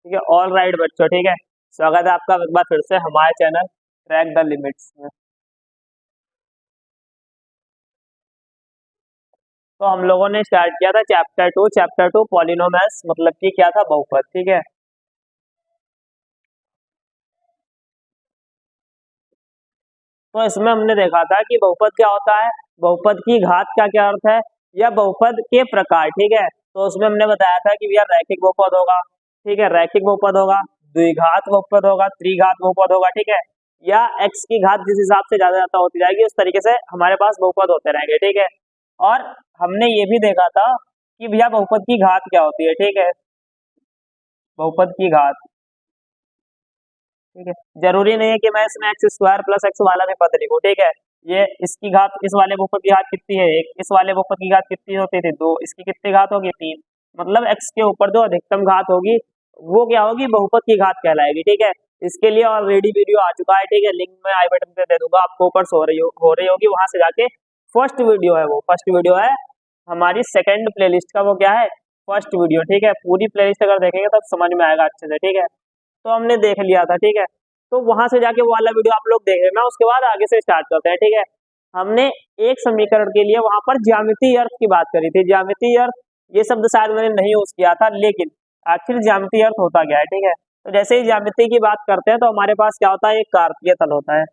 ठीक है। All right बच्चों, ठीक है, स्वागत है आपका एक बार फिर से हमारे चैनल क्रैक द लिमिट्स में। तो हम लोगों ने स्टार्ट किया था चैप्टर टू पॉलिनोमियल्स, मतलब कि क्या था, बहुपद, ठीक है। तो इसमें हमने देखा था कि बहुपद क्या होता है, बहुपद की घात का क्या अर्थ है, या बहुपद के प्रकार, ठीक है। तो उसमें हमने बताया था कि भैया रैखिक बहुपद होगा, ठीक है, रैखिक बहुपद होगा, द्विघात बहुपद होगा, त्रिघात बहुपद होगा, ठीक है, या x की घात जिस हिसाब से ज्यादा ज्यादा होती जाएगी उस तरीके से हमारे पास बहुपद होते रहेंगे, ठीक है। और हमने ये भी देखा था कि भैया बहुपद की घात क्या होती है, ठीक है, बहुपद की घात, ठीक है। जरूरी नहीं है कि मैं इसमें एक्स स्क्वायर प्लस एक्स वाला भी पद लिखूं, ठीक है। ये इसकी घात, इस वाले बहुपद की घात कितनी है, एक, इस वाले बहुपद की घात कितनी होती थी, दो, इसकी कितनी घात होगी, तीन, मतलब एक्स के ऊपर जो अधिकतम घात होगी वो क्या होगी, बहुपद की घात कहलाएगी, ठीक है। इसके लिए ऑलरेडी वीडियो आ चुका है, ठीक है, लिंक मैं आई बटन पे दे दूंगा, आपको ऊपर हो रही होगी, वहां से जाके फर्स्ट वीडियो है, वो फर्स्ट वीडियो है हमारी सेकंड प्लेलिस्ट का, वो क्या है, फर्स्ट वीडियो, ठीक है। पूरी प्लेलिस्ट अगर देखेंगे तब समझ में आएगा अच्छे से, ठीक है। तो हमने देख लिया था, ठीक है, तो वहां से जाके वो वाला वीडियो आप लोग देख लेना, उसके बाद आगे से स्टार्ट करते हैं, ठीक है। हमने एक समीकरण के लिए वहां पर ज्यामितीय अर्थ की बात करी थी, ज्यामितीय अर्थ, ये शब्द शायद मैंने नहीं यूज किया था, लेकिन आखिर ज्यामितीय अर्थ होता क्या है, ठीक है। तो जैसे ही ज्यामिति की बात करते हैं तो हमारे पास क्या होता है, एक कार्तीय तल होता है,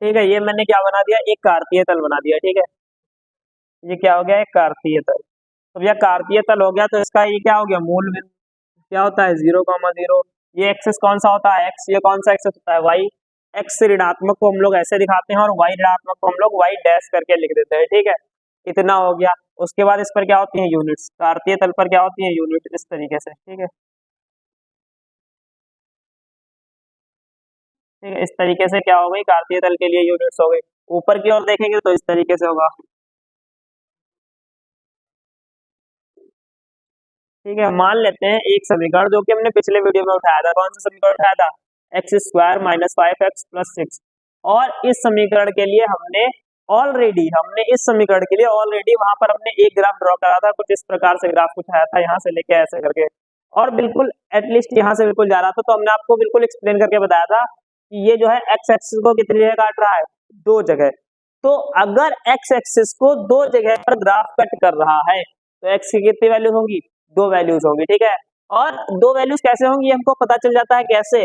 ठीक है। ये मैंने क्या बना दिया, एक कार्तीय तल बना दिया, ठीक है। ये क्या हो गया, एक कार्तीय तल। तो भैया कार्तीय तल हो गया तो इसका ये क्या हो गया, मूल बिंदु क्या होता है, 0,0। ये एक्सिस कौन सा होता है, एक्स, ये कौन सा एक्सिस होता है, वाई। एक्स ऋणात्मक को हम लोग ऐसे दिखाते हैं और वाई ऋणात्मक को हम लोग वाई डैश करके लिख देते हैं, ठीक है। इतना हो गया। उसके बाद इस पर क्या होती है, यूनिट्स, कार्तीय तल पर क्या होती है, यूनिट, इस तरीके से, ठीक है, ठीक है। इस तरीके से क्या हो गई, कार्तीय तल के लिए यूनिट्स हो गई। ऊपर की ओर देखेंगे तो इस तरीके से होगा, ठीक है। मान लेते हैं एक समीकरण जो कि हमने पिछले वीडियो में उठाया था, कौन सा समीकरण उठाया था, x square minus 5x plus 6। और इस समीकरण के लिए हमने इस समीकरण के लिए ऑलरेडी वहां पर हमने एक ग्राफ ड्रॉ करा था, कुछ इस प्रकार से ग्राफ उठाया था, यहाँ से लेके ऐसे करके, और बिल्कुल एटलीस्ट यहाँ से बिल्कुल जा रहा था, तो हमने आपको बिल्कुल एक्सप्लेन करके बताया था कि ये जो है एक्स एक्सिस को कितनी जगह काट रहा है, दो जगह। तो अगर एक्स एक्सिस को दो जगह पर ग्राफ कट कर रहा है तो एक्स की कितनी वैल्यू होंगी, दो वैल्यूज होंगी, ठीक है। और दो वैल्यूज कैसे होंगी हमको पता चल जाता है, कैसे,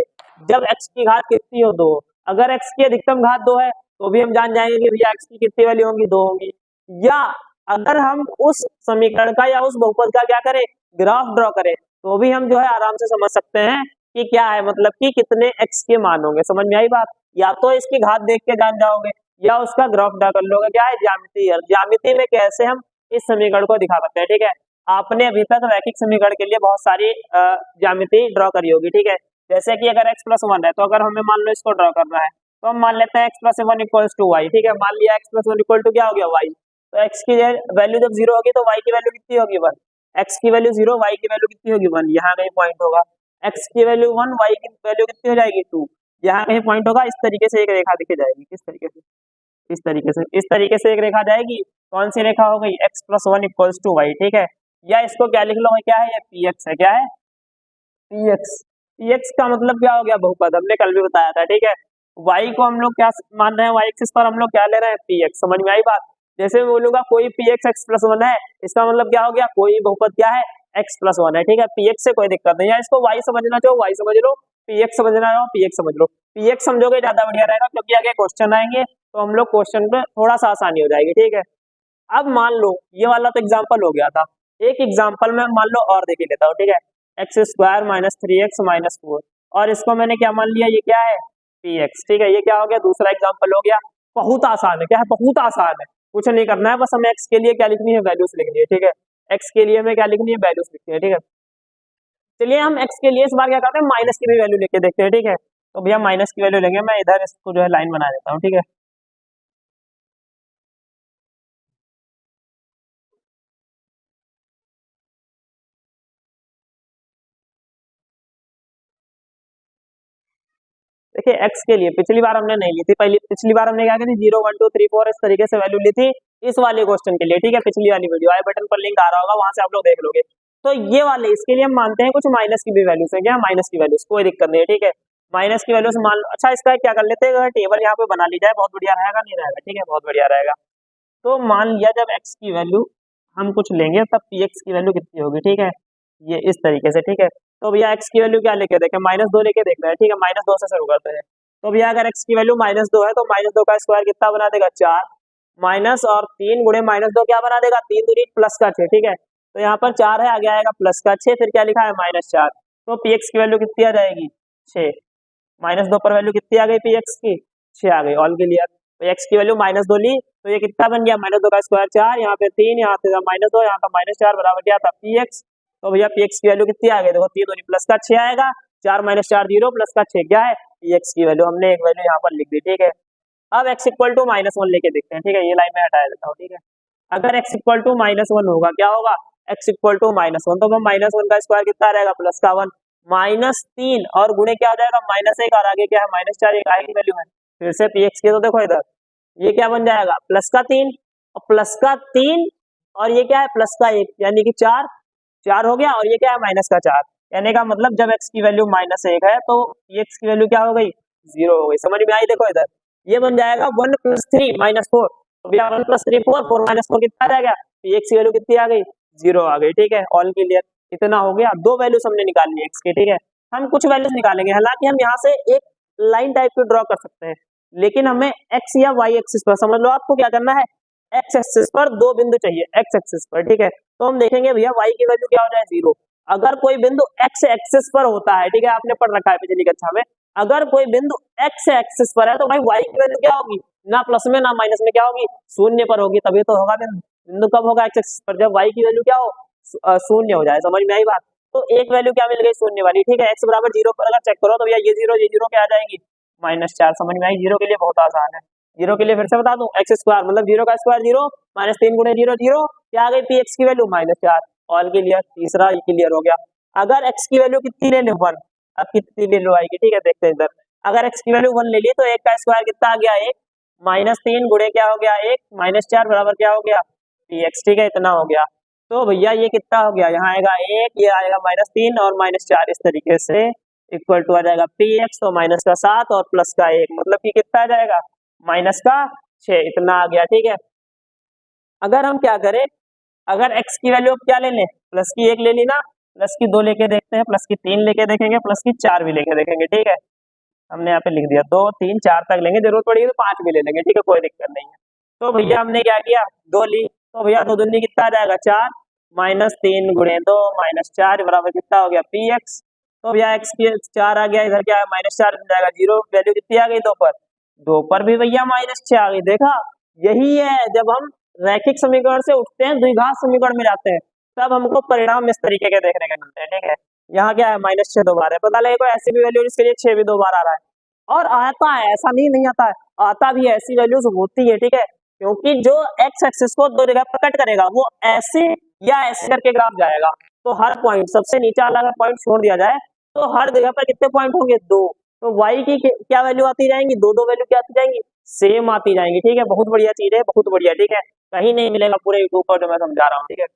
जब x की घात कितनी हो, दो। अगर x की अधिकतम घात दो है तो भी हम जान जाएंगे कि भैया x की कितनी वैल्यू होंगी, दो होंगी। या अगर हम उस समीकरण का या उस बहुपद का क्या करें, ग्राफ ड्रॉ करें, तो भी हम जो है आराम से समझ सकते हैं कि क्या है, मतलब कि कितने x के मान होंगे। समझ में आई बात, या तो इसकी घात देख के जान जाओगे या उसका ग्राफ ड्रॉ कर लोगे। क्या है, ज्यामिति। ज्यामिति में कैसे हम इस समीकरण को दिखा सकते हैं, ठीक है। आपने अभी तक रैखिक समीकरण के लिए बहुत सारी ज्यामिति ड्रॉ करी होगी, ठीक है। जैसे कि अगर x प्लस 1 है तो अगर हमें मान लो इसको ड्रॉ करना है तो हम मान लेते हैं x plus 1 equals to y, ठीक है। मान लिया x प्लस 1 इक्वल टू क्या हो गया, वाई। तो x की वैल्यू जब 0 होगी तो y की वैल्यू कितनी होगी, 1। x की वैल्यू 0, y की वैल्यू कितनी होगी, 1, यहाँ कहीं पॉइंट होगा। x की वैल्यू 1, y की वैल्यू कितनी हो जाएगी, 2, यहाँ कहीं पॉइंट होगा। इस तरीके से एक रेखा दिखी जाएगी, किस तरीके से, इस तरीके से एक रेखा जाएगी। कौन सी रेखा हो गई, x plus 1 equals to y, ठीक है। या इसको क्या लिख लो, क्या है, ये px है, क्या है, px। px का मतलब क्या हो गया, बहुपद, हमने कल भी बताया था, ठीक है। y को हम लोग क्या मान रहे हैं, y एक्सिस पर हम लोग क्या ले रहे हैं, px। समझ में आई बात। जैसे बोलूंगा कोई px x प्लस 1 है, इसका मतलब क्या हो गया, कोई बहुपद क्या है, x प्लस 1 है, ठीक है। px से कोई दिक्कत नहीं है, इसको y समझना चाहो y समझ लो, px समझना चाहो px समझ लो। px समझोगे ज्यादा बढ़िया रहेगा, क्योंकि आगे क्वेश्चन आएंगे तो हम लोग क्वेश्चन में थोड़ा सा आसानी हो जाएगी, ठीक है। अब मान लो ये वाला तो एग्जाम्पल हो गया था, एक एग्जाम्पल में मान लो और देख लेता हूँ, ठीक है। X square minus 3x minus 4, और इसको मैंने क्या मान लिया, ये क्या है, px, ठीक है। ये क्या हो गया, दूसरा एग्जाम्पल हो गया। बहुत आसान है, क्या है, बहुत आसान है, कुछ नहीं करना है, बस हमें x के लिए क्या लिखनी है, वैल्यूज लिखनी है, ठीक है। x के लिए हमें क्या लिखनी है, वैल्यूज लिखनी है, ठीक है। चलिए हम x के लिए इस बार क्या करते हैं, माइनस की भी वैल्यू लेके देखते हैं, ठीक है। तो भैया माइनस की वैल्यू लेंगे, मैं इधर इसको जो है लाइन बना देता हूँ, ठीक है। देखिए x के लिए पिछली बार हमने नहीं ली थी, पिछली बार हमने क्या की थी, 0 1 2 3 4 इस तरीके से वैल्यू ली थी इस वाले क्वेश्चन के लिए, ठीक है। पिछली वाली वीडियो आई बटन पर लिंक आ रहा होगा, वहां से आप लोग देख लोगे। तो ये वाले इसके लिए हम मानते हैं कुछ माइनस की भी वैल्यूज है, क्या माइनस की वैल्यूज, कोई दिक्कत नहीं है, ठीक है। माइनस की वैल्यूज मान लो। अच्छा इसका क्या कर लेते हैं, अगर टेबल यहाँ पे बना ली जाए बहुत बढ़िया रहेगा, नहीं रहेगा, ठीक है, बहुत बढ़िया रहेगा। तो मान लिया जब x की वैल्यू हम कुछ लेंगे तब px की वैल्यू कितनी होगी, ठीक है, ये इस तरीके से, ठीक है। तो भैया x की वैल्यू क्या लेके देखें, -2 लेके देख रहे हैं, ठीक है, -2 से शुरू करते हैं। तो भैया अगर x की वैल्यू -2 है तो -2 का स्क्वायर कितना बना देगा, 4, माइनस और 3 गुणे -2 क्या बना देगा, 3 दूनी प्लस का 6, ठीक है। तो यहाँ पर 4 है, आगे आएगा प्लस का 6, फिर क्या लिखा है -4, तो px की वैल्यू कितनी आ जाएगी, 6, -2 पर वैल्यू कितनी आ गई px की, 6 आ गई, ऑल क्लियर। तो x की वैल्यू -2 ली तो ये कितना बन गया, -2 का स्क्वायर 4, यहाँ पे 3, यहाँ पे -2, यहाँ पर -4 बराबर क्या था px। तो भैया px की वैल्यू कितनी आ गई, देखो 3 दूनी प्लस का 6 आएगा, 4 - 4 0 प्लस का 6 क्या है px की वैल्यू, हमने एक वैल्यू यहाँ पर लिख दी, ठीक है। अब x इक्वल टू -1 लेके देखते हैं, ठीक है, ये लाइन में हटा देता हूँ, ठीक है। अगर x इक्वल टू -1 होगा, क्या होगा, x इक्वल टू -1, तो -1 का स्क्वायर कितना रहेगा, प्लस का 1, -3 और गुणे क्या हो जाएगा, -1 और आगे क्या है -4, एक आई की वैल्यू है, फिर से px की, तो देखो इधर ये क्या बन जाएगा, प्लस का 3 और प्लस का 3 और ये क्या है प्लस का 1, यानी कि 4 हो गया, और ये क्या है -4, यानी का मतलब जब x की वैल्यू -1 है तो px की वैल्यू क्या हो गई, 0 हो गई, समझ में आई। देखो इधर ये बन जाएगा 1 + 3 -4, तो भैया 1 + 3 4, 4 - 4 कितना आ गया, px की वैल्यू कितनी आ गई, 0 आ गई, ठीक है, ऑल क्लियर। इतना हो गया, दो वैल्यूज हमने निकालनी है x की, ठीक है। हम कुछ वैल्यूज निकालेंगे, हालांकि हम यहाँ से एक लाइन टाइप की ड्रॉ कर सकते हैं, लेकिन हमें x या y एक्सिस पर, समझ लो आपको क्या करना है, x एक्सिस पर दो बिंदु चाहिए, x एक्सिस पर, ठीक है। तो हम देखेंगे भैया y की वैल्यू क्या हो जाए, 0। अगर कोई बिंदु x एक्सिस पर होता है, ठीक है, आपने पढ़ रखा है पिछली कक्षा में, अगर कोई बिंदु x एक्सिस पर है तो भाई y की वैल्यू क्या होगी, ना प्लस में ना माइनस में, क्या होगी, शून्य पर होगी, तभी तो होगा बिंदु। बिंदु कब होगा, x एक्सिस पर, जब y की वैल्यू क्या हो, शून्य हो जाए, समझ में आई बात। तो एक वैल्यू क्या मिल गई, शून्य वाली, ठीक है। x बराबर 0 पर अगर चेक करो तो भैया ये 0 क्या आ जाएगी, -4, समझ में आई। 0 के लिए बहुत आसान है, 0 के लिए फिर से बता दूं, x स्क्वायर मतलब 0 का स्क्वायर 0, -3 गुणे 0 0, क्या आ गई px की वैल्यू -4, ऑल क्लियर। तीसरा ये क्लियर हो गया। अगर x की वैल्यू कितनी ले लो, 1, अब कितनी ले लो आएगी, ठीक है, देखते हैं इधर। अगर x की वैल्यू 1 ले ली तो 1 का स्क्वायर कितना आ गया, 1, -3 गुणे क्या हो गया 1, -4 बराबर क्या हो गया px, ठीक है, इतना हो गया। तो भैया ये कितना हो गया, यहाँ आएगा 1, ये आएगा -3 और -4, इस तरीके से इक्वल टू आ जाएगा px, तो माइनस का 7 और प्लस का 1, मतलब कि कितना आ जाएगा, -6, इतना आ गया, ठीक है। अगर हम क्या करें, अगर x की वैल्यू अब क्या ले लें, प्लस की 1 ले ली ना, प्लस की 2 लेके देखते हैं, प्लस की 3 लेके देखेंगे, प्लस की 4 भी लेके देखेंगे, ठीक है। हमने यहाँ पे लिख दिया 2 3 4 तक लेंगे, जरूरत पड़ेगी तो 5 भी ले लेंगे, ठीक है, कोई दिक्कत नहीं है। तो भैया हमने क्या किया, 2 ली, तो भैया 2 दूनी कितना आ जाएगा 4, -3 गुणे 2 -4 बराबर कितना हो गया px। तो भैया x की 4 आ गया, इधर क्या है -4 मिल जाएगा, 0 वैल्यू कितनी आ गई, 2 पर भी भैया -6 आ गई। देखा, यही है जब हम रैखिक समीकरण से उठते हैं द्विघात समीकरण में जाते हैं, तब हमको परिणाम इस तरीके के देखने को मिलते हैं, ठीक है। यहाँ क्या है -6 दो बार है, पता लगे कोई ऐसी भी वैल्यू जिसके लिए 6 भी 2 बार आ रहा है, और आता है, ऐसा नहीं आता है, आता भी है, ऐसी वैल्यूज होती है, ठीक है। क्योंकि जो x एक्सिस को दो जगह पर कट करेगा वो ऐसे या ऐसे करके ग्राफ जाएगा, तो हर पॉइंट सबसे नीचे वाला अगर पॉइंट छोड़ दिया जाए तो हर जगह पर कितने पॉइंट होंगे, 2। तो y की क्या वैल्यू आती जाएंगी, दो वैल्यू क्या आती जाएंगी, सेम आती जाएंगी, ठीक है। बहुत बढ़िया चीज है, बहुत बढ़िया, ठीक है, कहीं नहीं मिलेगा पूरे यूट्यूब पर जो मैं समझा रहा हूँ, ठीक है।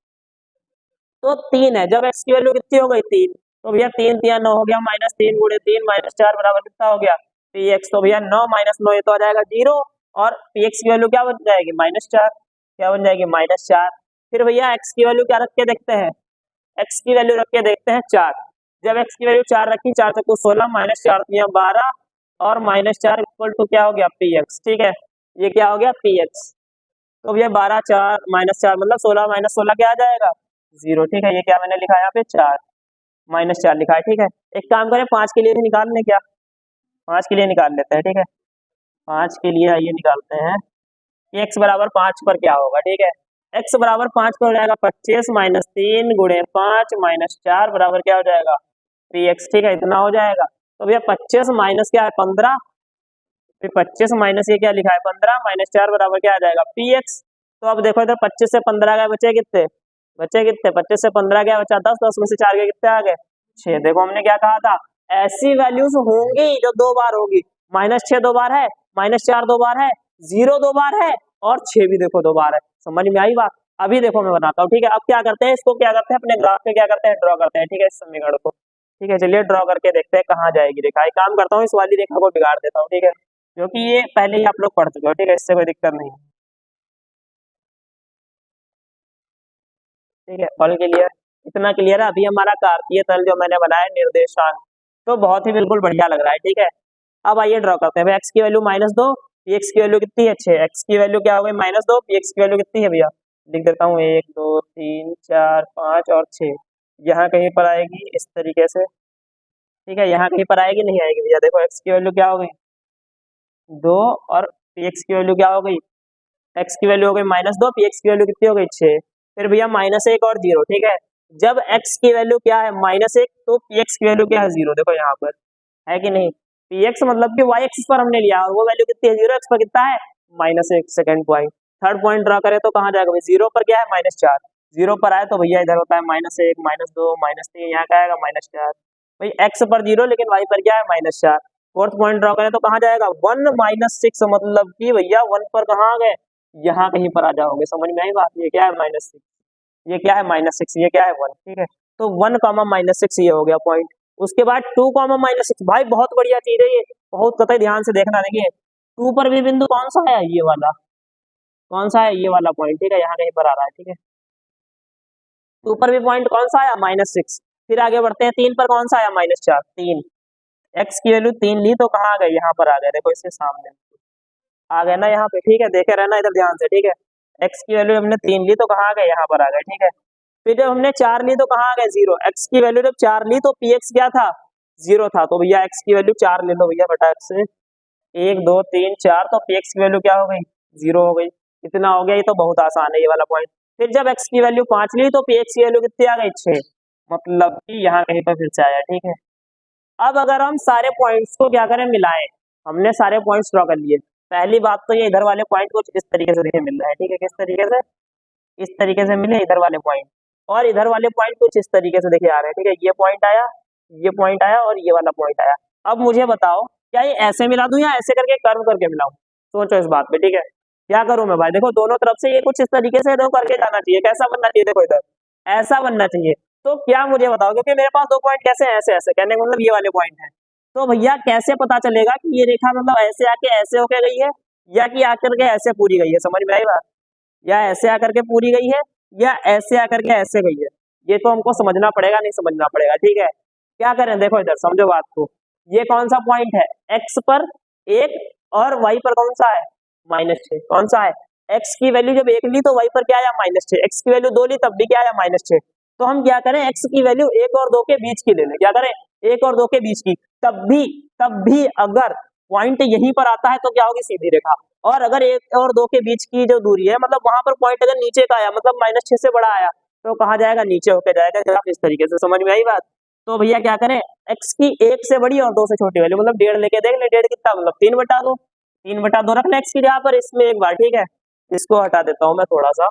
तो 3 है, जब x की वैल्यू कितनी हो गई, 3, तो भैया 3 3 9 हो गया, -3 गुणे 3 -4 बराबर कितना हो गया px। तो भैया 9 - 9 ये तो आ जाएगा 0, और px की वैल्यू क्या बन जाएगी, -4, क्या बन जाएगी -4। फिर भैया x की वैल्यू क्या रख के देखते हैं, x की वैल्यू रख के देखते हैं 4। जब x की वैल्यू 4 रखी, 4 से 16 -4 12 और -4 इक्वल टू क्या हो गया px, ठीक है, ये क्या हो गया px। तो भैया 12 4 -4 मतलब 16 -16 क्या आ जाएगा, 0, ठीक है। ये क्या मैंने लिखा है यहाँ पे 4 -4 लिखा है, ठीक है। एक काम करें, 5 के लिए भी निकाल लें क्या, 5 के लिए निकाल लेते हैं, ठीक है। 5 के लिए आइए निकालते हैं कि x बराबर 5 पर क्या होगा, ठीक है। x बराबर 5 पर हो जाएगा 25 -3 गुणे 5 -4 बराबर क्या हो जाएगा px, ठीक है, इतना हो जाएगा। तो भैया 25 माइनस क्या है 15, फिर 25 माइनस ये क्या लिखा है 15 -4 बराबर क्या आ जाएगा px। तो अब देखो इधर 25 से 15 गए, बचे कितने, 25 से 15 क्या बचा 10, 10 में से 4 के कितने आ गए 6। देखो हमने क्या कहा था, ऐसी वैल्यूज होंगी जो 2 बार होगी, -6 2 बार है, -4 2 बार है, 0 2 बार है, और 6 भी देखो 2 बार है, समझ में आई बात। अभी देखो मैं बनाता हूँ, ठीक है। अब क्या करते हैं, इसको क्या करते हैं, अपने ग्राफ पे क्या करते हैं, ड्रॉ करते हैं, ठीक है, इस समीकरण को। ठीक है, चलिए ड्रॉ करके देखते हैं कहाँ जाएगी रेखा। एक काम करता हूँ, इस वाली रेखा को बिगाड़ देता हूँ, ठीक है, क्योंकि ये पहले ही आप लोग पढ़ चुके हो, ठीक है, इससे कोई दिक्कत नहीं है। ठीक है, ऑल क्लियर, इतना क्लियर है। अभी हमारा कार्तीय तल जो मैंने बनाया निर्देशांक, तो बहुत ही बिल्कुल बढ़िया लग रहा है, ठीक है। अब आइए ड्रॉ करते हैं। एक्स की वैल्यू -2, पी एक्स की वैल्यू कितनी है, 6। एक्स की वैल्यू क्या हो गई, -2, पी एक्स की वैल्यू कितनी है भैया, लिख देता हूँ 1 2 3 4 5 और 6। यहाँ कहीं पर आएगी इस तरीके से, ठीक है, यहाँ कहीं पर आएगी, नहीं आएगी भैया। देखो एक्स की वैल्यू क्या हो गई 2, और पी एक्स की वैल्यू क्या हो गई, एक्स की वैल्यू हो गई -2, पी एक्स की वैल्यू कितनी हो गई 6। फिर भैया -1 और 0, ठीक है। जब एक्स की वैल्यू क्या है -1, तो पी एक्स की वैल्यू क्या है 0। देखो यहाँ पर है कि नहीं, पी एक्स मतलब कि वाई एक्सिस पर हमने लिया और वो वैल्यू कितनी है 0, एक्स पर कितना है -1। Second point, third point draw करें तो कहाँ जाएगा भाई, 0 पर क्या है -4, 0 पर आए तो भैया इधर होता है -1 -2 -3, यहाँ क्या आएगा -4। भाई एक्स पर 0 लेकिन वाई पर क्या है -4। फोर्थ पॉइंट ड्रा करें तो कहाँ जाएगा 1 -6, मतलब कि भैया 1 पर कहाँ आ गए, यहाँ कहीं पर आ जाओगे। समझ में आई बात, ये क्या है -6, ये क्या है -6, ये क्या है 1, ठीक है। तो 1, -6 ये हो गया पॉइंट। उसके बाद 2, -6, भाई बहुत बढ़िया चीज है ये, बहुत कतई ध्यान से देखना। देखिए 2 पर भी बिंदु कौन सा है, ये वाला, कौन सा है, ये वाला पॉइंट, ठीक है, यहाँ कहीं पर आ रहा है, ठीक है। 2 पर भी पॉइंट कौन सा आया -6। फिर आगे बढ़ते हैं, 3 पर कौन सा आया -4, 3। एक्स की वैल्यू 3 ली तो कहाँ आ गए, यहाँ पर आ गए, देखो इसके सामने आ गए ना यहाँ पे, ठीक है, देखे रहना इधर ध्यान से, ठीक है। एक्स की वैल्यू हमने 3 ली तो कहाँ आ गए, यहाँ पर आ गए, ठीक है। फिर जब हमने 4 ली तो कहाँ आ गए 0। एक्स की वैल्यू जब 4 ली तो पी एक्स क्या था 0 था, तो भैया एक्स की वैल्यू 4 ले लो भैया, बटा एक्स से 1 2 3 4, तो पी एक्स की वैल्यू क्या हो गई 0 हो गई। इतना हो गया, ये तो बहुत आसान है ये वाला पॉइंट। फिर जब एक्स की वैल्यू 5 ली तो पी एक्स की वैल्यू कितनी आ गई 6, मतलब कि यहाँ कहीं पर फिर से आया, ठीक है। अब अगर हम सारे पॉइंट्स को क्या करें, मिलाएं, हमने सारे पॉइंट्स ड्रॉ कर लिए। पहली बात तो ये इधर वाले पॉइंट कुछ इस तरीके से देखिए मिल रहा है, ठीक है, किस तरीके से, इस तरीके से मिले इधर वाले पॉइंट, और इधर वाले पॉइंट कुछ इस तरीके से देखिए आ रहे हैं, ठीक है। ये पॉइंट आया, ये पॉइंट आया और ये वाला पॉइंट आया। अब मुझे बताओ क्या ये ऐसे मिला दूं या ऐसे करके कर्व करके मिलाऊं, सोचो इस बात पे, ठीक है। क्या करूं मैं भाई, देखो दोनों तरफ से ये कुछ इस तरीके से देखो करके जाना चाहिए, कैसा बनना चाहिए, देखो इधर ऐसा बनना चाहिए। तो क्या मुझे बताओ, क्योंकि मेरे पास 2 पॉइंट कैसे हैं, ऐसे ऐसे, कहने का मतलब ये वाले पॉइंट है। तो भैया कैसे पता चलेगा कि ये रेखा मतलब ऐसे आके ऐसे होके गई है, या कि आकर के ऐसे पूरी गई है, समझ में आई बात, या ऐसे आकर के पूरी गई है, या ऐसे आकर के ऐसे गई है, ये तो हमको समझना पड़ेगा, नहीं समझना पड़ेगा, ठीक है। क्या करें, देखो इधर समझो बात को, ये कौन सा पॉइंट है, एक्स पर 1 और वाई पर कौन सा है -6, कौन सा है, एक्स की वैल्यू जब 1 ली तो वाई पर क्या आया -6, एक्स की वैल्यू 2 ली तब भी क्या आया -6। तो हम क्या करें, एक्स की वैल्यू 1 और 2 के बीच की ले लें, क्या करें 1 और 2 के बीच की, तब भी अगर पॉइंट यहीं पर आता है तो क्या होगी, सीधी रेखा। और अगर 1 और 2 के बीच की जो दूरी है, मतलब वहां पर पॉइंट अगर नीचे का आया, मतलब -6 से बड़ा आया, तो कहाँ जाएगा, नीचे होकर जाएगा ग्राफ, इस तरीके से। समझ में आई बात। तो भैया क्या करें, एक्स की 1 से बड़ी और 2 से छोटी वैल्यू, मतलब 1.5 लेके देख ले, 1.5 कितना, मतलब 3/2, 3/2 रख ले एक्स की जगह पर, इसमें एक बार, ठीक है। इसको हटा देता हूं मैं थोड़ा सा,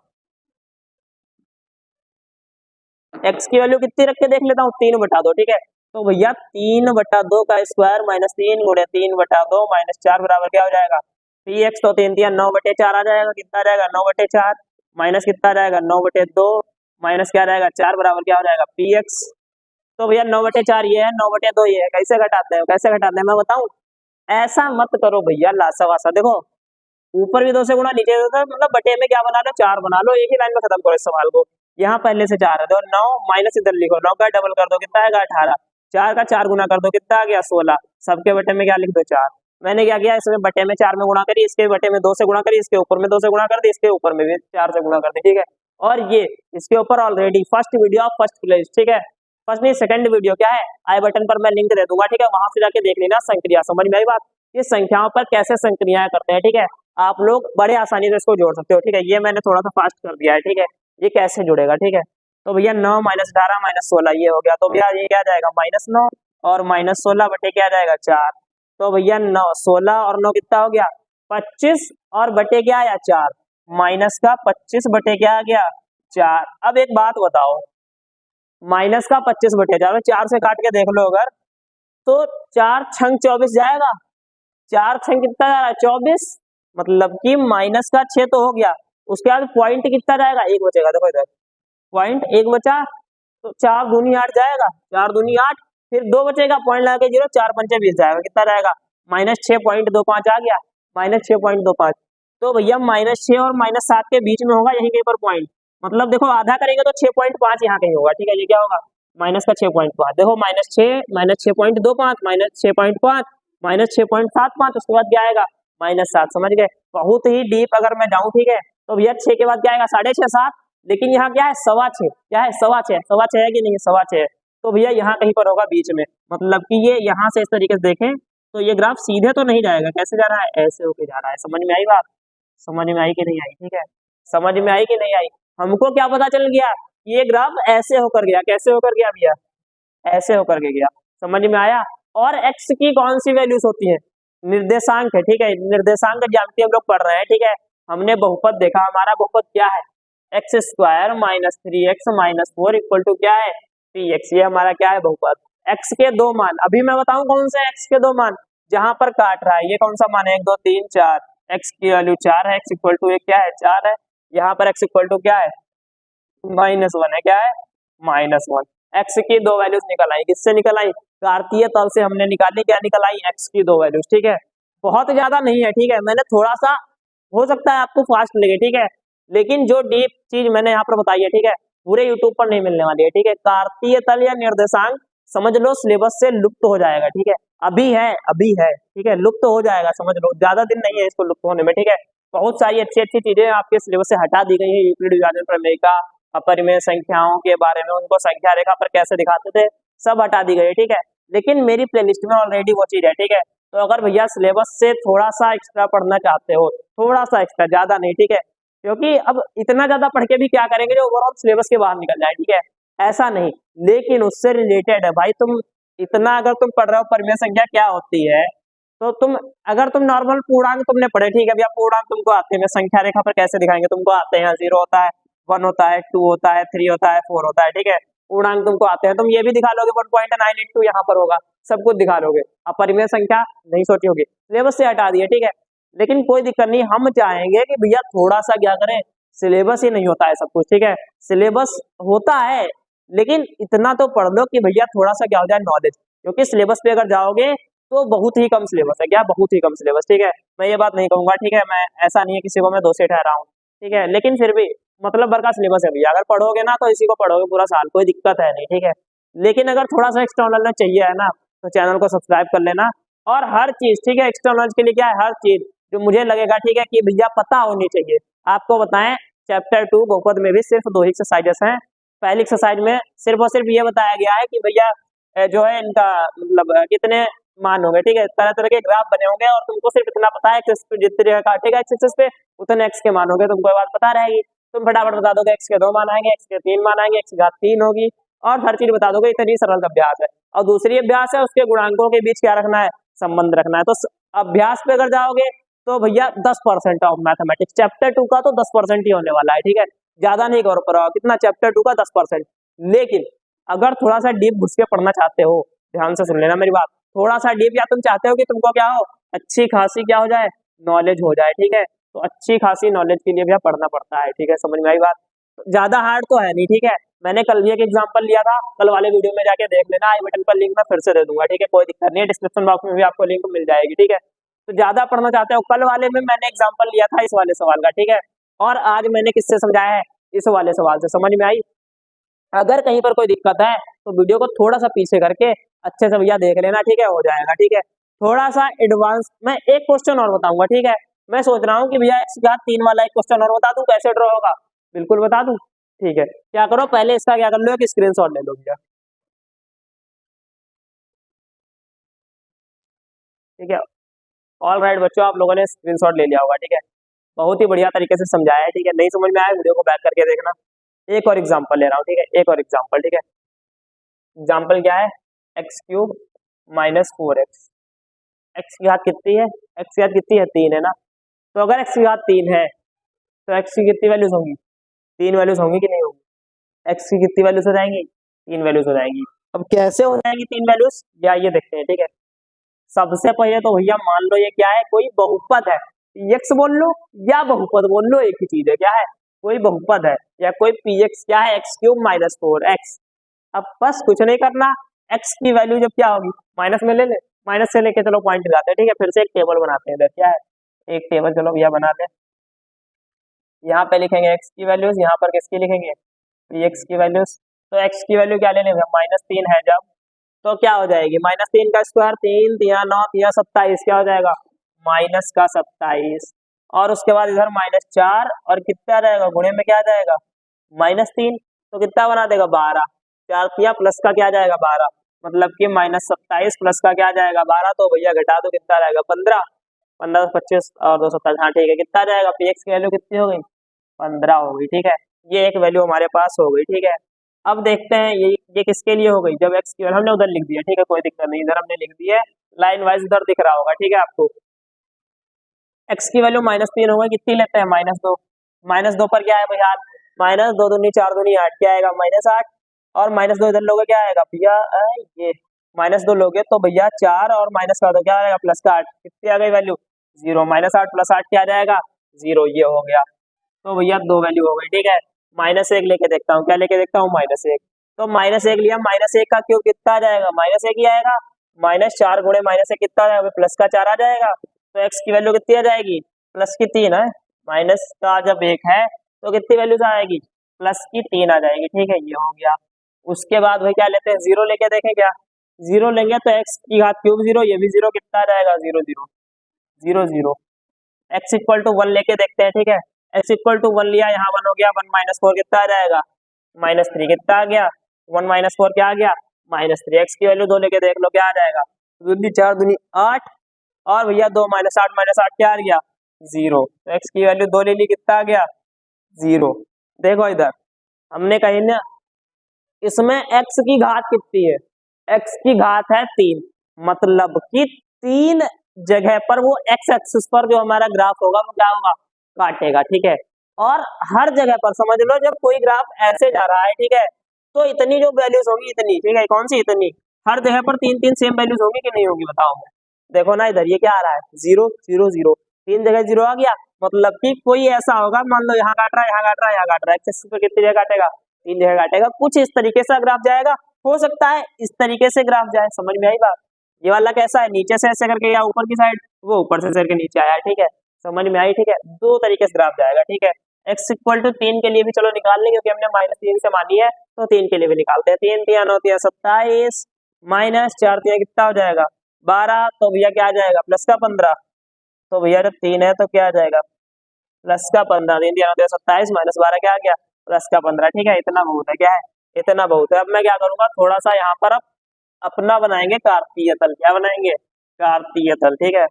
एक्स की वैल्यू कितनी रख के देख लेता हूँ, 3/2, ठीक है। तो भैया 3/2 का स्क्वायर -3 गुणे 3/2 -4 बराबर क्या हो जाएगा, पी एक्स, तो 3 3 9/4 आ जाएगा, कितना आ जाएगा 9/4, माइनस कितना आ जाएगा 9/2, माइनस क्या रहेगा 4 बराबर क्या हो जाएगा पी एक्स। तो भैया 9/4 ये है, 9/2 ये है, कैसे घटाते हैं, कैसे घटाते हैं मैं बताऊं, ऐसा मत करो भैया लासा वासा, देखो ऊपर भी 2 से गुणा, नीचे मतलब बटे में क्या बना लो 4 बना लो, एक ही लाइन में खत्म करो इस सवाल को। यहाँ पहले से 4 है तो 9 माइनस इधर लिखो, 9 का डबल कर दो कितना आएगा 18, 4 का 4 गुना कर दो कितना आ गया 16, सबके बटे में क्या लिख दो 4। मैंने क्या किया, इसमें बटे में 4 में गुणा करी, इसके बटे में 2 से गुणा करी, इसके ऊपर में 2 से गुणा कर दी, इसके ऊपर में भी 4 से गुणा कर दी, ठीक है। और ये इसके ऊपर already first video of first place, ठीक है, फर्स्ट नहीं सेकंड वीडियो क्या है, आई बटन पर मैं लिंक दे दूंगा, ठीक है, वहां से जाके देख लेना संक्रिया। समझ में आई बात, इस संख्याओं पर कैसे संक्रियाएं करते हैं, ठीक है, आप लोग बड़े आसानी से इसको जोड़ सकते हो, ठीक है। ये मैंने थोड़ा सा फास्ट कर दिया है, ठीक है, ये कैसे जुड़ेगा, ठीक है। तो भैया 9 - 18 - 16 ये हो गया, तो भैया ये क्या जाएगा -9 और -16 बटे क्या जाएगा 4। तो भैया 9 16 और 9 कितना हो गया 25, और बटे क्या आया 4, माइनस का 25 बटे क्या आ गया 4। अब एक बात बताओ, माइनस का 25 बटे 4, 4 से काट के देख लो अगर, तो 4 छंग 24 जाएगा, 4 छंग कितना जा रहा है 24, मतलब कि -6 तो हो गया, उसके बाद पॉइंट कितना जाएगा, 1 बचेगा। देखो इधर पॉइंट 1 बचा, तो 4 दूनी 8 जाएगा, 4 दूनी 8, फिर 2 बचेगा, पॉइंट लगा के 0, 4 पंचे 20 जाएगा, कितना जाएगा -6.25 आ गया, -6.25। तो भैया -6 और -7 के बीच में होगा यहीं कहीं पर पॉइंट, मतलब देखो आधा करेंगे तो 6.5 यहाँ कहीं होगा, ठीक है। ये क्या होगा, माइनस का 6.5, देखो -6 -6.25 -6.5 -6.75, उसके बाद क्या आएगा -7, समझ गए। बहुत ही डीप अगर मैं जाऊं, ठीक है, तो भैया 6 के बाद क्या आएगा 6.5 7, लेकिन यहाँ क्या है 6.25, क्या है 6.25 है कि नहीं, 6.25 है। तो भैया यहाँ कहीं पर होगा बीच में, मतलब कि ये यहाँ से इस तरीके से देखें तो ये ग्राफ सीधे तो नहीं जाएगा, कैसे जा रहा है, ऐसे होके जा रहा है। समझ में आई बात, समझ में आई कि नहीं आई, ठीक है, समझ में आई कि नहीं आई। हमको क्या पता चल गया, ये ग्राफ ऐसे होकर गया, कैसे होकर गया भैया, ऐसे होकर के गया, समझ में आया। और x की कौन सी वैल्यूज होती है, निर्देशांक है, ठीक है, निर्देशांक ज्यामिति हम लोग पढ़ रहे हैं, ठीक है। हमने बहुपद देखा, हमारा बहुपद क्या है, x² - 3x - 4 इक्वल टू क्या है 3x, ये हमारा क्या है बहुपद। x के दो मान, अभी मैं बताऊं कौन से x के दो मान, जहां पर काट रहा है, ये कौन सा मान है 1 2 3 4, x की वैल्यू 4 है, x इक्वल टू क्या है 4 है, यहाँ पर x इक्वल टू क्या है -1 है, क्या है -1। x की दो वैल्यूज निकल आई, किससे निकल आई, कार्तीय तल से हमने निकाली, क्या निकल आई x की दो वैल्यूज, ठीक है। बहुत ज्यादा नहीं है, ठीक है, मैंने थोड़ा सा, हो सकता है आपको फास्ट लगे, ठीक है, लेकिन जो डीप चीज मैंने यहाँ पर बताई है, ठीक है, पूरे यूट्यूब पर नहीं मिलने वाली है, ठीक है। कार्तीय तल या निर्देशांक समझ लो सिलेबस से लुप्त हो जाएगा, ठीक है, अभी है, ठीक है, लुप्त हो जाएगा, समझ लो ज्यादा दिन नहीं है इसको लुप्त होने में, ठीक है। बहुत सारी अच्छी अच्छी चीजें आपके सिलेबस से हटा दी गई है, यूक्लिड विभाजन प्रमेय का, अपरिमेय संख्याओं के बारे में, उनको संख्या रेखा पर कैसे दिखाते थे, सब हटा दी गई है, ठीक है। लेकिन मेरी प्लेलिस्ट में ऑलरेडी वो चीज है, ठीक है। तो अगर भैया सिलेबस से थोड़ा सा एक्स्ट्रा पढ़ना चाहते हो, थोड़ा सा एक्स्ट्रा, ज्यादा नहीं, ठीक है, क्योंकि अब इतना ज्यादा पढ़ के भी क्या करेंगे जो ओवरऑल सिलेबस के बाहर निकल जाए, ठीक है, ऐसा नहीं, लेकिन उससे रिलेटेड है भाई। तुम इतना अगर तुम पढ़ रहे हो परिमेय संख्या क्या होती है, तो तुम अगर तुम नॉर्मल पूर्णांक तुमने पढ़े, ठीक है भैया, पूर्णांक तुमको आते हैं, संख्या रेखा पर कैसे दिखाएंगे तुमको आते हैं, 0 होता है, 1 होता है, 2 होता है, 3 होता है, 4 होता है, ठीक है, पूर्णांक तुमको आते हैं, तुम ये भी दिखा लोगे 1.982 यहाँ पर होगा, सब कुछ दिखा लोगे। अब परिमेय संख्या नहीं सोची होगी, सिलेबस से हटा दिए, ठीक है, लेकिन कोई दिक्कत नहीं, हम चाहेंगे कि भैया थोड़ा सा क्या करें, सिलेबस ही नहीं होता है सब कुछ, ठीक है, सिलेबस होता है, लेकिन इतना तो पढ़ लो कि भैया थोड़ा सा क्या हो जाए नॉलेज, क्योंकि सिलेबस पे अगर जाओगे तो बहुत ही कम सिलेबस है, क्या बहुत ही कम सिलेबस, ठीक है। मैं ये बात नहीं कहूंगा, ठीक है, मैं ऐसा नहीं है किसी को मैं दोषी ठहरा हूँ, ठीक है, लेकिन फिर भी मतलब भर का सिलेबस है भैया, अगर पढ़ोगे ना तो इसी को पढ़ोगे पूरा साल, कोई दिक्कत है नहीं, ठीक है। लेकिन अगर थोड़ा सा एक्स्ट्रा नॉलेज चाहिए है ना, तो चैनल को सब्सक्राइब कर लेना, और हर चीज, ठीक है, एक्स्ट्रा नॉलेज के लिए क्या है, हर चीज जो मुझे लगेगा, ठीक है, कि भैया पता होनी चाहिए, आपको बताएं। चैप्टर 2 बहुपद में भी सिर्फ 2 ही एक्सरसाइजेस हैं। पहली एक्सरसाइज में सिर्फ और सिर्फ ये बताया गया है कि भैया जो है इनका मतलब कितने मान होंगे, ठीक है, तरह तरह के ग्राफ बने होंगे, और तुमको सिर्फ इतना पता है एक्सिस पे जितने जगह काटेगा एक्सिस पे उतने एक्स के मान होंगे, तुमको ये बात पता रहेगी, तुम फटाफट बता दोगे एक्स के 2 मान आएंगे, एक्स के 3 मान आएंगे, एक्स की घात 3 होगी, और हर चीज बता दोगे, इतनी सरल अभ्यास है। और दूसरी अभ्यास है उसके गुणांकों के बीच क्या रखना है, संबंध रखना है। तो अभ्यास पे अगर जाओगे तो भैया 10% ऑफ मैथमेटिक्स, चैप्टर 2 का तो 10% ही होने वाला है, ठीक है, ज्यादा नहीं करो पर कितना, चैप्टर 2 का 10%। लेकिन अगर थोड़ा सा डीप घुस के पढ़ना चाहते हो, ध्यान से सुन लेना मेरी बात, थोड़ा सा डीप, या तुम चाहते हो कि तुमको क्या हो, अच्छी खासी क्या हो जाए, नॉलेज हो जाए, ठीक है, तो अच्छी खासी नॉलेज के लिए भैया पढ़ना पड़ता है, ठीक है, समझ में आई बात। ज्यादा हार्ड तो है नहीं, ठीक है, मैंने कल भी एक एग्जांपल लिया था, कल वाले वीडियो में जाके देख लेना, आई बटन पर लिंक मैं फिर से दे दूंगा, ठीक है, कोई दिक्कत नहीं है, डिस्क्रिप्शन बॉक्स में भी आपको लिंक मिल जाएगी, ठीक है। तो ज्यादा पढ़ना चाहते हो, कल वाले में मैंने एग्जाम्पल लिया था इस वाले सवाल का, ठीक है, और आज मैंने किससे समझाया है, इस वाले सवाल से, समझ में आई। अगर कहीं पर कोई दिक्कत है तो वीडियो को थोड़ा सा पीछे करके अच्छे से भैया देख लेना, ठीक है, हो जाएगा, ठीक है। थोड़ा सा एडवांस मैं एक क्वेश्चन और बताऊंगा, ठीक है, मैं सोच रहा हूँ कि भैया x घात 3 वाला एक क्वेश्चन और बता दूं, कैसे ड्रॉ होगा, बिल्कुल बता दूं, ठीक है। क्या करो पहले इसका क्या कर लो, एक स्क्रीनशॉट ले लो भैया, ठीक है। ऑल राइट बच्चों, आप लोगों ने स्क्रीनशॉट ले लिया होगा, ठीक है, बहुत ही बढ़िया तरीके से समझाया है, ठीक है। नहीं समझ में आया वीडियो को बैक करके देखना। एक और एग्जाम्पल ले रहा हूँ, ठीक है, एक और एग्जाम्पल, ठीक है। एग्जाम्पल क्या है, x³ - 4x, x की घात कितनी है, x की घात कितनी है 3 है ना, तो अगर x की घात 3 है तो x की कितनी वैल्यूज होंगी, 3 वैल्यूज होंगी कि नहीं होंगी, x की कितनी वैल्यूज हो जाएंगी, 3 वैल्यूज हो जाएंगी। अब कैसे हो जाएंगी 3 वैल्यूज, या ये देखते हैं, ठीक है। सबसे पहले तो भैया मान लो ये क्या है, कोई बहुपद है, px बोल लो या बहुपद बोल लो, एक ही चीज है। क्या है? कोई बहुपद है या कोई px क्या है, एक्स क्यूब माइनस 4x। अब बस कुछ नहीं करना, x की वैल्यू जब क्या होगी माइनस में ले ले, माइनस से लेके चलो पॉइंट लगाते हैं, ठीक है। फिर से एक टेबल बनाते हैं इधर, क्या है एक टेबल, चलो भैया बना ले। यहाँ पे लिखेंगे x की वैल्यूज, यहाँ पर किसकी लिखेंगे px की वैल्यूज। तो x की वैल्यू क्या ले लेंगे, -3 है जब, तो क्या हो जाएगी -3 का स्क्वायर, 3 3 9 3 27, क्या हो जाएगा -27। और उसके बाद इधर -4 और कितना आ जाएगा गुणे में, क्या आ जाएगा -3, तो कितना बना देगा 12, 4 3 प्लस का क्या आ जाएगा 12, मतलब कि -27 प्लस का क्या आ जाएगा 12, तो भैया घटा दो कितना आ जाएगा 15, 15 25 और 2 27, हाँ ठीक है। कितना आ जाएगा px की वैल्यू कितनी हो गई 15 हो गई, ठीक है। ये एक वैल्यू हमारे पास हो गई, ठीक है। अब देखते हैं ये किसके लिए हो गई, जब x की वैल्यू हमने उधर लिख दिया, ठीक है कोई दिक्कत नहीं, इधर हमने लिख दी है लाइन वाइज, उधर दिख रहा होगा, ठीक है आपको। x की वैल्यू -3 हो गई, कितनी लेते हैं -2, -2 पर क्या है भैया -2 दूनी 4 दूनी 8, क्या आएगा -8, और -2 इधर लोगे क्या आएगा भैया ये -2 लोगे तो भैया 4 और माइनस का तो क्या आएगा प्लस का 8, कितनी आ गई वैल्यू 0, -8 + 8 क्या आ जाएगा 0, ये हो गया। तो भैया 2 वैल्यू हो गई, ठीक है। -1 लेके देखता हूँ, क्या लेके देखता हूँ -1, तो -1 लिया, -1 का क्यूब कितना आ जाएगा -1 ही आएगा, -4 गुणे -1 कितना आ जाएगा प्लस का 4 आ जाएगा, तो x की वैल्यू कितनी आ जाएगी प्लस की 3 है, माइनस का जब 1 है तो कितनी वैल्यू आएगी प्लस की 3 आ जाएगी, ठीक है ये हो गया। उसके बाद भाई क्या लेते हैं 0 लेके देखें, क्या 0 लेंगे तो x की घात क्यूब 0, ये भी 0, कितना आ जाएगा 0 0 0 0, x इक्वल टू 1 लेके देखते हैं, ठीक है। x इक्वल टू 1 लिया, यहाँ 1 हो गया, 1 - 4 कितना आ जाएगा -3, कितना आ गया 1 - 4 क्या आ गया -3, x की वैल्यू 2 लेके देख लो क्या आ जाएगा, 2 4 दूनी 8, और भैया 2 -8 क्या आ गया 0, तो x की वैल्यू 2 ले ली, कितना आ गया 0। देखो इधर हमने कही ना, इसमें x की घात कितनी है, x की घात है 3, मतलब कि 3 जगह पर वो x एक्सिस पर जो हमारा ग्राफ होगा वो क्या होगा काटेगा, ठीक है। और हर जगह पर समझ लो जब कोई ग्राफ ऐसे जा रहा है, ठीक है, तो इतनी जो वैल्यूज होगी इतनी, ठीक है, कौन सी इतनी, हर जगह पर 3 सेम वैल्यूज होगी कि नहीं होगी बताओ। देखो ना इधर ये क्या आ रहा है 0 0 0, 3 जगह 0 आ गया, मतलब कि कोई ऐसा होगा, मान लो यहाँ काट रहा है, यहाँ काट रहा है, यहाँ काट रहा है, एक्सिस पे कितनी जगह काटेगा 3 जगह काटेगा, कुछ इस तरीके से ग्राफ जाएगा, हो सकता है इस तरीके से ग्राफ जाए, समझ में आई बात। ये वाला कैसा है, नीचे से ऐसे करके या ऊपर की साइड, वो ऊपर से करके नीचे आया, ठीक है, समझ में आई, ठीक है, 2 तरीके से ग्राफ जाएगा, ठीक है। x इक्वल टू 3 के लिए भी चलो निकाल लेंगे, क्योंकि हमने -3 से मानी है, तो 3 के लिए भी निकालते हैं, 3 3 9 3 27 -4 3 कितना हो जाएगा 12, तो भैया क्या आ जाएगा प्लस का 15, तो भैया जब 3 है तो क्या आ जाएगा प्लस का 15, 3 3 9 27 -12 क्या आ गया प्लस का 15, ठीक है, इतना बहुत है, क्या है इतना बहुत है। अब मैं क्या करूंगा, थोड़ा सा यहाँ पर अब अपना बनाएंगे कार्तीय तल, क्या बनाएंगे कार्तीय तल, ठीक है,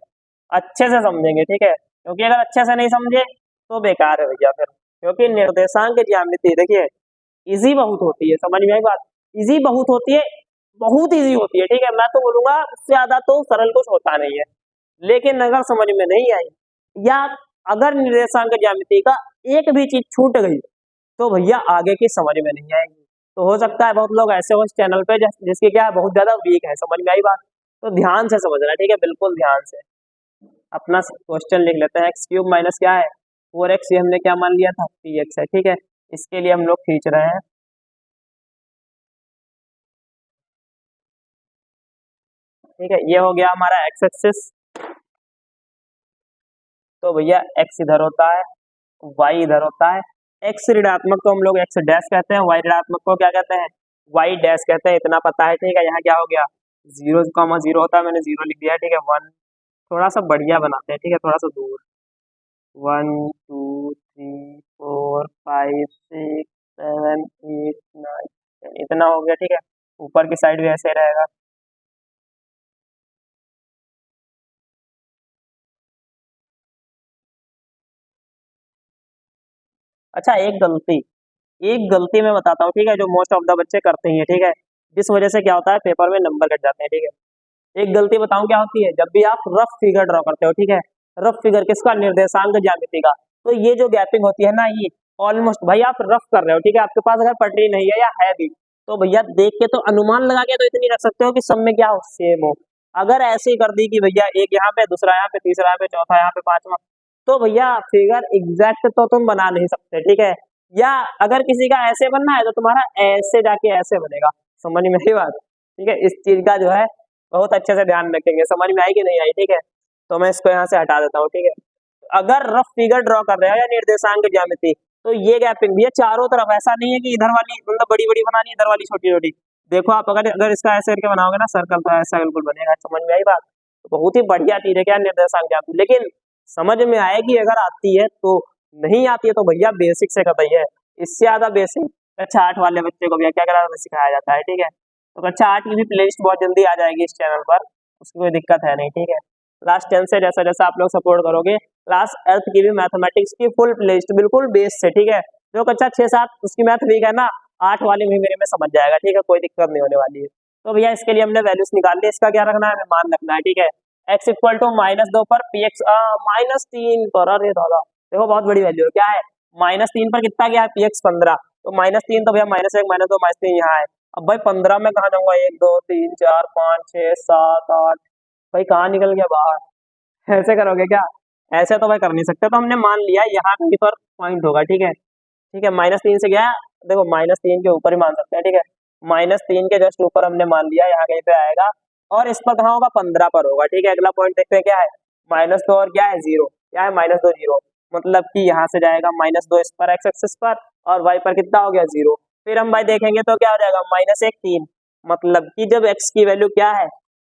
अच्छे से समझेंगे, ठीक है, क्योंकि अगर अच्छे से नहीं समझे तो बेकार है भैया फिर, क्योंकि निर्देशांक ज्यामिति देखिए इजी बहुत होती है, समझ में आई बात, इजी बहुत होती है, बहुत इजी होती है, ठीक है, मैं तो बोलूंगा उससे ज्यादा तो सरल कुछ होता नहीं है। लेकिन अगर समझ में नहीं आई या अगर निर्देशांक ज्यामिति का एक भी चीज छूट गई तो भैया आगे की समझ में नहीं आएगी। तो हो सकता है बहुत लोग ऐसे हो इस चैनल पे जिसकी क्या है बहुत ज्यादा वीक है, समझ में आई बात, तो ध्यान से समझना, ठीक है, बिल्कुल ध्यान से। अपना क्वेश्चन लिख लेते हैं, एक्स क्यूब माइनस क्या है 4x, ये हमने क्या मान लिया था px है, ठीक है, इसके लिए हम लोग खींच रहे हैं, ठीक है, ये हो गया हमारा x एक्सिस, तो भैया x इधर होता है, y इधर होता है, x ऋणात्मक को हम लोग x डैश कहते हैं, y ऋणात्मक को क्या कहते हैं y डैश कहते हैं, इतना पता है, ठीक है। यहाँ क्या हो गया 0,0 होता है, मैंने 0 लिख दिया, ठीक है। 1 थोड़ा सा बढ़िया बनाते हैं, ठीक है, थोड़ा सा दूर, 1 2 3 4 5 6 7 8 9 10, इतना हो गया, ठीक है, ऊपर की साइड भी ऐसे रहेगा। अच्छा एक गलती मैं बताता हूँ, ठीक है, जो मोस्ट ऑफ द बच्चे करते ही हैं, ठीक है, जिस वजह से क्या होता है पेपर में नंबर कट जाते हैं, ठीक है। एक गलती बताऊं क्या होती है, जब भी आप रफ फिगर ड्रॉ करते हो, ठीक है, रफ फिगर किसका निर्देशांक ज्यामिति का, तो ये जो गैपिंग होती है ना, ये ऑलमोस्ट भाई आप रफ कर रहे हो, ठीक है, आपके पास अगर पटरी नहीं है या है भी तो भैया देख के तो अनुमान लगा के तो इतनी रख सकते हो कि सब में क्या हो सेम हो। अगर ऐसे ही कर दी कि भैया एक यहाँ पे दूसरा यहाँ पे तीसरा यहाँ पे चौथा यहाँ पे पांचवा, तो भैया फिगर एग्जैक्ट तो तुम बना नहीं सकते, ठीक है। या अगर किसी का ऐसे बनना है तो तुम्हारा ऐसे जाके ऐसे बनेगा, समझ में आई बात, ठीक है। इस चीज का जो है बहुत अच्छे से ध्यान रखेंगे, समझ में आई कि नहीं आई, ठीक है। तो मैं इसको यहाँ से हटा देता हूँ, ठीक है। अगर रफ फिगर ड्रॉ कर रहे हो या निर्देशांक ज्यामिति, तो ये गैपिंग भी है चारों तरफ, ऐसा नहीं है कि इधर वाली मतलब बड़ी बड़ी बनानी है, इधर वाली छोटी छोटी। देखो आप अगर अगर इसका ऐसे करके बनाओगे ना सर्कल, तो ऐसा बिल्कुल बनेगा, समझ में आई बात। तो बहुत ही बढ़िया चीज है क्या निर्देशांक ज्यामिति, लेकिन समझ में आएगी अगर आती है तो, नहीं आती है तो भैया बेसिक से बताइए। इससे ज्यादा बेसिक कक्षा 8 वाले बच्चे को भैया क्या कराना सिखाया जाता है, ठीक है। तो कक्षा 8 की भी प्लेलिस्ट बहुत जल्दी आ जाएगी इस चैनल पर, उसकी कोई दिक्कत है नहीं, ठीक है। क्लास 10 से जैसा जैसा आप लोग सपोर्ट करोगे, क्लास 8 की भी मैथमेटिक्स की फुल प्लेलिस्ट बिल्कुल बेस से, ठीक है। जो कक्षा 6-7 उसकी मैथ वीक है ना, 8 वाले भी मेरे में समझ जाएगा, ठीक है, कोई दिक्कत नहीं होने वाली है। तो भैया इसके लिए हमने वैल्यूज निकाल ली, इसका क्या रखना है, हमें मान रखना है, ठीक है। x इक्वल टू -2 पर px -3 पर, अरे दादा देखो बहुत बड़ी वैल्यू है, क्या है -3 पर कितना गया है px 15, तो -3 तो भैया -1 -2 -3 यहाँ है। अब भाई 15 में कहाँ जाऊंगा, 1 2 3 4 5 6 7 8, भाई कहाँ निकल गया बाहर, ऐसे करोगे क्या, ऐसे तो भाई कर नहीं सकते। तो हमने मान लिया यहाँ कहीं पर पॉइंट होगा, ठीक है, ठीक है। -3 से गया, देखो -3 के ऊपर ही मान सकते हैं, ठीक है। -3 के जस्ट ऊपर हमने मान लिया, यहाँ कहीं पे आएगा, और इस पर कहाँ होगा, 15 पर होगा, ठीक है। अगला पॉइंट देखते हैं क्या है, -2 और क्या है 0, क्या है -2 0, मतलब कि यहाँ से जाएगा -2 इस पर x एक्सिस पर, और y पर कितना हो गया 0। फिर हम भाई देखेंगे तो क्या हो जाएगा -1 3, मतलब कि जब x की वैल्यू क्या है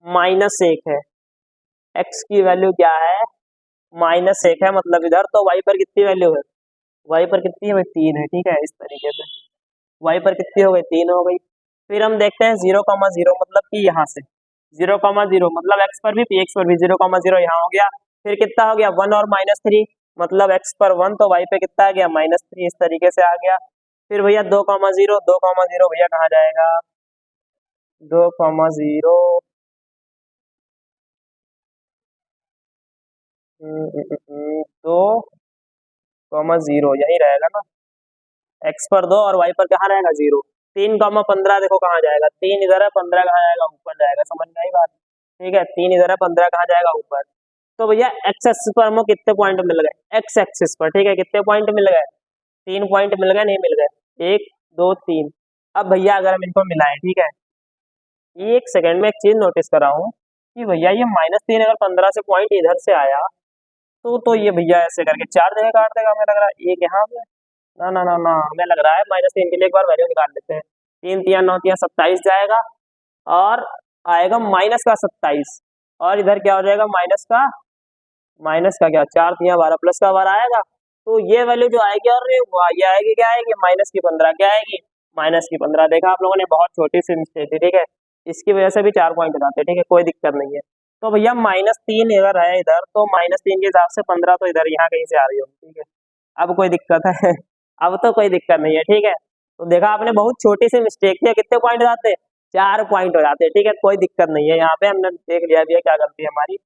-1 है, x की वैल्यू क्या है -1 है, मतलब इधर तो y पर कितनी वैल्यू है, y पर कितनी है भाई 3 है, ठीक है। इस तरीके से y पर कितनी हो गई 3 हो गई। फिर हम देखते हैं 0,0, मतलब कि यहाँ से 0,0 मतलब x पर भी px पर भी 0,0 यहाँ हो गया। फिर कितना हो गया 1 और -3, मतलब x पर 1 तो y पे कितना आ गया -3, इस तरीके से आ गया। फिर भैया 2,0 भैया कहाँ जाएगा, 2,0 2,0 यही रहेगा ना, x पर 2 और y पर कहाँ रहेगा 0। 3,15 देखो कहाँ जाएगा, 3 इधर है, 15 कहाँ जाएगा ऊपर जाएगा, समझ में आई बात, ठीक है। 3 इधर है, 15 कहाँ जाएगा ऊपर। तो भैया एक्स एक्सिस पर हमको कितने पॉइंट मिल गए, एक्स एक्सिस पर, ठीक है, कितने पॉइंट मिल गए, 3 पॉइंट मिल गए, नहीं मिल गए 1 2 3। अब भैया अगर हम इनको मिलाएं, ठीक है, एक सेकंड में एक चीज नोटिस कर रहा हूँ कि भैया ये -3 अगर 15 से पॉइंट इधर से आया, तो ये भैया ऐसे करके 4 जगह काट देगा, हमें लग रहा है एक यहाँ पे, ना ना ना ना, हमें लग रहा है -3 के लिए एक बार वैल्यू निकाल लेते हैं। 3 3 9 3 27 जाएगा, और आएगा माइनस का 27, और इधर क्या हो जाएगा माइनस का क्या 4 3 12 प्लस का 12 आएगा। तो ये वैल्यू जो आएगी, और ये आएगी क्या आएगी -15, क्या आएगी -15। देखा आप लोगों ने, बहुत छोटी सी मिस्टेक थी, ठीक है, इसकी वजह से भी 4 पॉइंट जाते हैं, ठीक है, कोई दिक्कत नहीं है। तो भैया -3 अगर है इधर, तो -3 के हिसाब से 15 तो इधर यहाँ कहीं से आ रही होगी, ठीक है। अब कोई दिक्कत है अब तो कोई दिक्कत नहीं है, ठीक है। तो देखा आपने, बहुत छोटी सी मिस्टेक थी, कितने पॉइंट जाते, 4 पॉइंट हो जाते हैं, ठीक है, कोई दिक्कत नहीं है। यहाँ पे हमने देख लिया भैया क्या गलती है हमारी,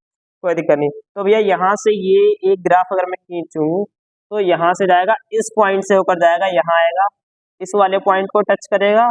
कोई दिक्कत नहीं। तो भैया यहाँ से ये एक ग्राफ अगर मैं खींचूं, तो यहाँ से जाएगा, इस पॉइंट से होकर जाएगा, यहाँ आएगा, इस वाले पॉइंट को टच करेगा,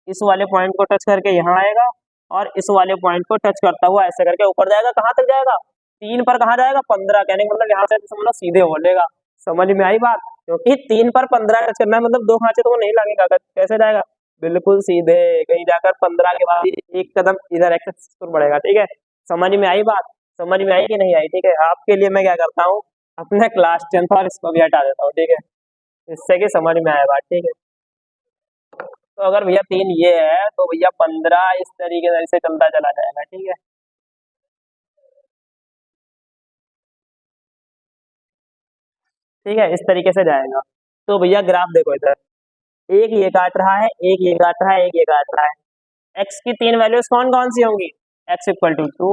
इस वाले पॉइंट को टच करके यहाँ आएगा, और इस वाले पॉइंट को टच करता हुआ ऐसे करके ऊपर जाएगा, कहाँ तक जाएगा 3 पर, कहाँ जाएगा 15, कहने का मतलब यहाँ से समझ सीधे बोलेगा, समझ में आई बात। क्योंकि 3 पर 15 टच करना है, मतलब 2 खांचे तो वो नहीं लगेगा, कैसे जाएगा बिल्कुल सीधे, कहीं जाकर 15 के बाद एक कदम इधर एक्स एक्सिस पर बढ़ेगा, ठीक है। समझ में आई बात, समझ में आई कि नहीं आई, ठीक है। आपके लिए मैं क्या करता हूँ, अपने क्लास 10 और इसको भी हटा देता हूँ, ठीक है, इससे कि समझ में आए बात, ठीक है। तो अगर भैया 3 ये है, तो भैया 15 इस तरीके से चलता चला जाएगा, ठीक है। ठीक है, इस तरीके से जाएगा। तो भैया ग्राफ देखो इधर, एक ये काट रहा है, एक ये काट रहा है, एक ये काट रहा है। एक्स की 3 वैल्यूज कौन कौन सी होंगी, एक्स इक्वल टू 2,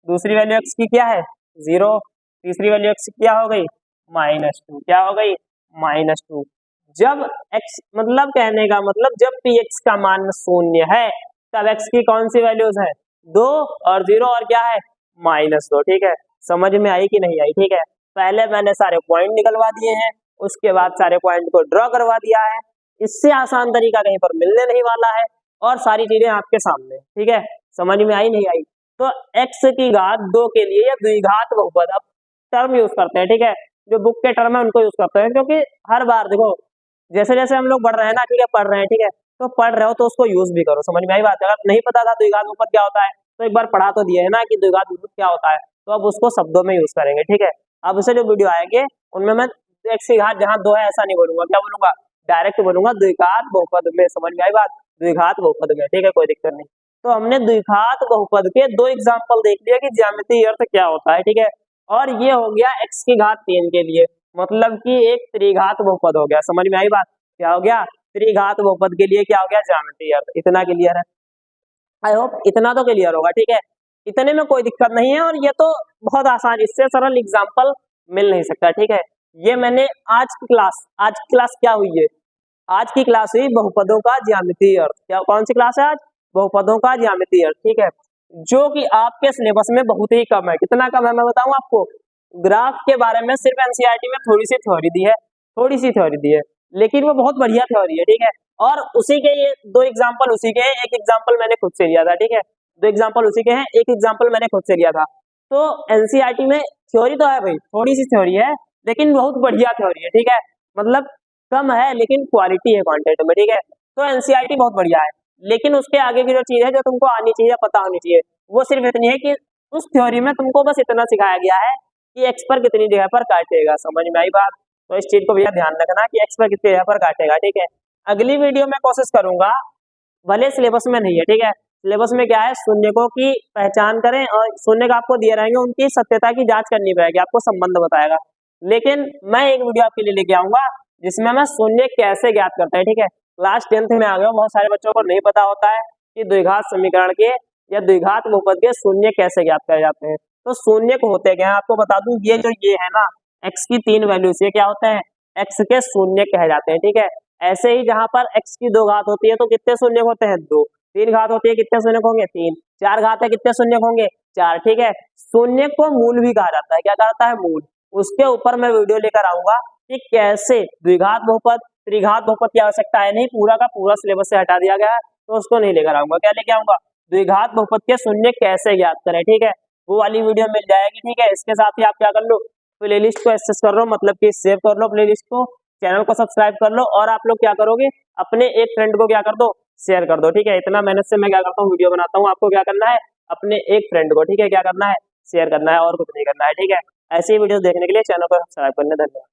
दूसरी वैल्यू एक्स की क्या है 0, तीसरी वैल्यू एक्स की क्या हो गई -2, क्या हो गई -2। जब x मतलब कहने का मतलब जब पी एक्स का मान 0 है, तब x की कौन सी वैल्यूज है 2 और 0 और क्या है -2, ठीक है। समझ में आई कि नहीं आई, ठीक है। पहले मैंने सारे पॉइंट निकलवा दिए हैं, उसके बाद सारे पॉइंट को ड्रॉ करवा दिया है, इससे आसान तरीका कहीं पर मिलने नहीं वाला है, और सारी चीजें आपके सामने, ठीक है। समझ में आई नहीं आई। तो x की घात 2 के लिए या द्विघात बहुपद, अब टर्म यूज करते हैं, ठीक है। जो बुक के टर्म है उनको यूज करते हैं, क्योंकि हर बार देखो जैसे जैसे हम लोग बढ़ रहे हैं ना, ठीक है, पढ़ रहे हैं, ठीक है, तो पढ़ रहे हो तो उसको यूज भी करो, समझ में आई बात है। अगर नहीं पता था द्विघात बहुपद क्या होता है तो एक बार पढ़ा तो दिया है ना कि द्विघात बहुपद क्या होता है, तो अब उसको शब्दों में यूज करेंगे, ठीक है। अब से जो वीडियो आएंगे उनमें मैं x की घात जहाँ 2 है ऐसा नहीं बोलूंगा, क्या बोलूंगा, डायरेक्ट बोलूंगा द्विघात बहुपद में, समझ में आई बात, द्विघात बहुपद में, ठीक है, कोई दिक्कत नहीं। तो हमने द्विघात बहुपद के 2 एग्जाम्पल देख लिया कि ज्यामितीय अर्थ क्या होता है, ठीक है। और ये हो गया x की घात 3 के लिए, मतलब कि एक त्रिघात बहुपद हो गया, समझ में आई बात, क्या हो गया, त्रिघात बहुपद के लिए क्या हो गया, ज्यामितीय अर्थ। इतना क्लियर है, आई होप इतना तो क्लियर होगा, ठीक है, इतने में कोई दिक्कत नहीं है। और ये तो बहुत आसान, इससे सरल एग्जाम्पल मिल नहीं सकता, ठीक है। ये मैंने आज की क्लास क्या हुई है, आज की क्लास हुई बहुपदों का ज्यामितीय अर्थ। क्या कौन सी क्लास है आज, बहुपदों का ज्यामितीय अर्थ, ठीक है, जो कि आपके सिलेबस में बहुत ही कम है। कितना कम है मैं बताऊं आपको, ग्राफ के बारे में सिर्फ एनसीईआरटी में थोड़ी सी थ्योरी दी है, थोड़ी सी थ्योरी दी है, लेकिन वो बहुत बढ़िया थ्योरी है, ठीक है। और उसी के ये 2 एग्जाम्पल उसी के हैं, एक एग्जाम्पल मैंने खुद से लिया था, ठीक है, 2 एग्जाम्पल उसी के हैं, एक एग्जाम्पल मैंने खुद से लिया था। तो एनसीईआरटी में थ्योरी तो है भाई, थोड़ी सी थ्योरी है, लेकिन बहुत बढ़िया थ्योरी है, ठीक है, मतलब कम है लेकिन क्वालिटी है कंटेंट में, ठीक है। तो एनसीईआरटी बहुत बढ़िया है, लेकिन उसके आगे की जो चीज है जो तुमको आनी चाहिए, पता होनी चाहिए, वो सिर्फ इतनी है कि उस थ्योरी में तुमको बस इतना सिखाया गया है कि एक्स पर कितनी जगह पर काटेगा, समझ में आई बात। तो इस चीज को भैया ध्यान रखना कि एक्स पर कितनी जगह पर काटेगा, ठीक है। अगली वीडियो में कोशिश करूंगा, भले सिलेबस में नहीं है, ठीक है, सिलेबस में क्या है, शून्यकों की पहचान करें और शून्य का आपको दिए रहेंगे, उनकी सत्यता की जांच करनी पड़ेगी, आपको संबंध बताएगा। लेकिन मैं एक वीडियो आपके लिए लेके आऊंगा जिसमें मैं शून्य कैसे ज्ञात करते हैं, ठीक है। क्लास 10th में आ गया, बहुत सारे बच्चों को नहीं पता होता है कि द्विघात समीकरण के या द्विघात बहुपद के शून्य कैसे ज्ञात करे जाते हैं। तो शून्य को होते क्या है आपको बता दूं, ये जो ये है ना x की 3 वैल्यूज, ये क्या होते हैं, x के शून्य कहे जाते हैं, ठीक है। ऐसे ही जहां पर x की 2 घात होती है तो कितने शून्य होते हैं, 2, 3 घात होती है कितने शून्य होंगे, 3, 4 घात है कितने शून्य होंगे, 4, ठीक है। शून्य को मूल भी कहा जाता है, क्या कहा जाता है, मूल। उसके ऊपर मैं वीडियो लेकर आऊंगा कि कैसे द्विघात बहुपद त्रिघात बहुपद की आवश्यकता है नहीं, पूरा का पूरा सिलेबस से हटा दिया गया है, तो उसको नहीं लेकर आऊंगा, क्या लेके आऊंगा, द्विघात बहुपद के शून्य कैसे ज्ञात करें, ठीक है, वो वाली वीडियो मिल जाएगी, ठीक है। इसके साथ ही आप क्या कर लो, प्लेलिस्ट को एक्सेस कर लो, मतलब कि सेव कर लो प्लेलिस्ट को, चैनल को सब्सक्राइब कर लो, और आप लोग क्या करोगे, अपने एक फ्रेंड को क्या कर दो, शेयर कर दो, ठीक है। इतना मेहनत से मैं क्या करता हूँ, वीडियो बनाता हूँ, आपको क्या करना है, अपने एक फ्रेंड को, ठीक है, क्या करना है, शेयर करना है, और कुछ नहीं करना है, ठीक है। ऐसी वीडियो देखने के लिए चैनल को सब्सक्राइब करना, धन्यवाद।